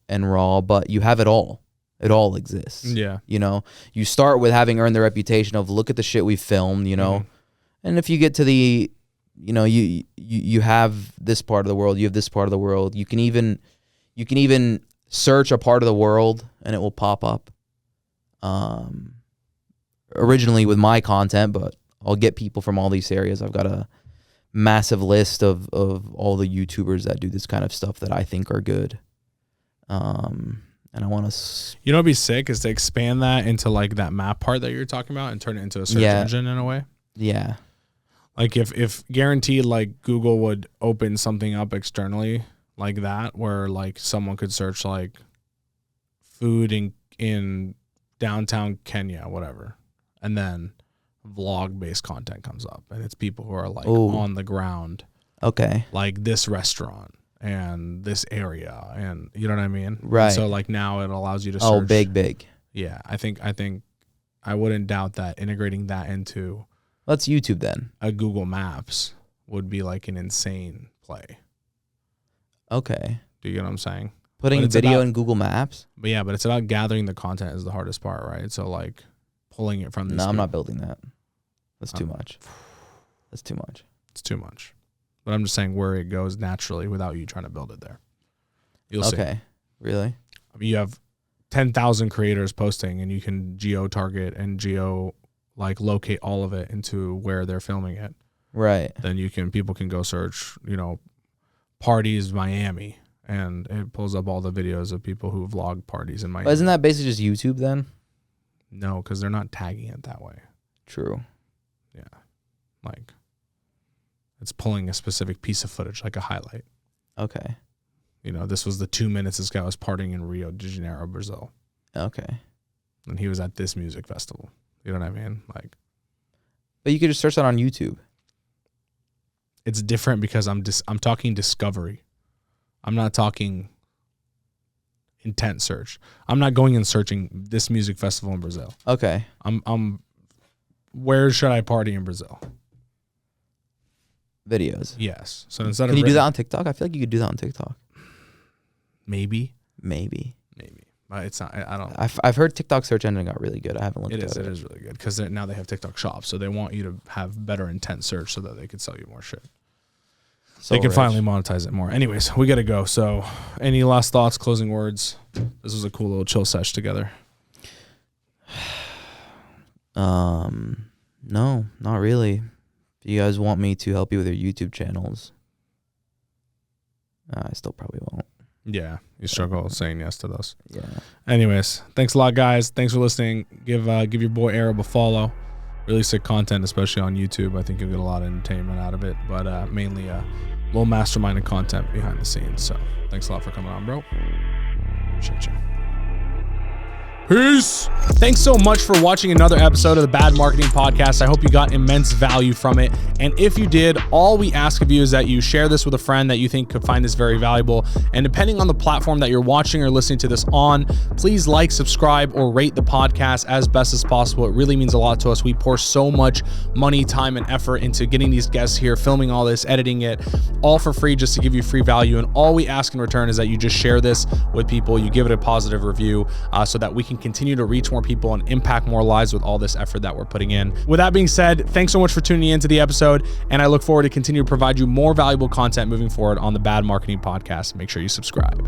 raw, but you have it all. It all exists. Yeah. You know, you start with having earned the reputation of look at the shit we filmed, you know. And if you get to the, you know, you have this part of the world, you have this part of the world. You can even search a part of the world and it will pop up. Originally with my content, but I'll get people from all these areas. I've got a massive list of all the YouTubers that do this kind of stuff that I think are good. And I want to... You know what'd be sick is to expand that into like that map part that you're talking about and turn it into a search engine in a way. Yeah. Like if guaranteed like Google would open something up externally like that where like someone could search like food in downtown Kenya, whatever. And then vlog based content comes up and it's people who are like on the ground. Okay. Like this restaurant and this area, and you know what I mean? Right. And so like now it allows you to search. Oh, big. Yeah. I think I wouldn't doubt that integrating that into Let's YouTube then. a Google Maps would be like an insane play. Okay. Do you get what I'm saying? Putting video in Google Maps? But yeah, but it's about gathering the content is the hardest part, right? So like pulling it from these No, I'm people. not building that. That's too much. That's too much. It's too much. But I'm just saying where it goes naturally without you trying to build it there. You'll see. Okay. Really? I mean, you have 10,000 creators posting and you can geo-target and locate all of it into where they're filming it. Right. Then people can go search, you know, parties Miami, and it pulls up all the videos of people who vlog parties in Miami. But isn't that basically just YouTube then? No, because they're not tagging it that way. True. Yeah. Like, it's pulling a specific piece of footage, like a highlight. Okay. You know, this was the 2 minutes this guy was partying in Rio de Janeiro, Brazil. Okay. And he was at this music festival. You know what I mean? Like, But you could just search that on YouTube. it's different because I'm talking discovery. I'm not talking intent search. I'm not going and searching this music festival in Brazil. Okay. I'm where should I party in Brazil? videos. Yes. So instead Can of you do that on TikTok? I feel like you could do that on TikTok. Maybe. But it's not. I don't. I've heard TikTok search engine got really good. I haven't looked at it. It is really good because now they have TikTok Shop, so they want you to have better intent search so that they could sell you more shit. So they can rich. finally monetize it more. Anyways, we gotta go. So, any last thoughts, closing words? This was a cool little chill sesh together. No, not really. If you guys want me to help you with your YouTube channels, I still probably won't. Yeah, you struggle saying yes to those. Yeah. Anyways, thanks a lot, guys. Thanks for listening. Give your boy Arab a follow. Really sick content, especially on YouTube. I think you'll get a lot of entertainment out of it, but mainly little masterminded content behind the scenes. So thanks a lot for coming on, bro. Appreciate you. Peace. Thanks so much for watching another episode of the Bad Marketing Podcast. I hope you got immense value from it. And if you did, all we ask of you is that you share this with a friend that you think could find this very valuable. And depending on the platform that you're watching or listening to this on, please like, subscribe, or rate the podcast as best as possible. It really means a lot to us. We pour so much money, time, and effort into getting these guests here, filming all this, editing it, all for free just to give you free value. And all we ask in return is that you just share this with people. You give it a positive review so that we can continue to reach more people and impact more lives with all this effort that we're putting in. With that being said, thanks so much for tuning into the episode, and I look forward to continue to provide you more valuable content moving forward on the Bad Marketing Podcast. Make sure you subscribe.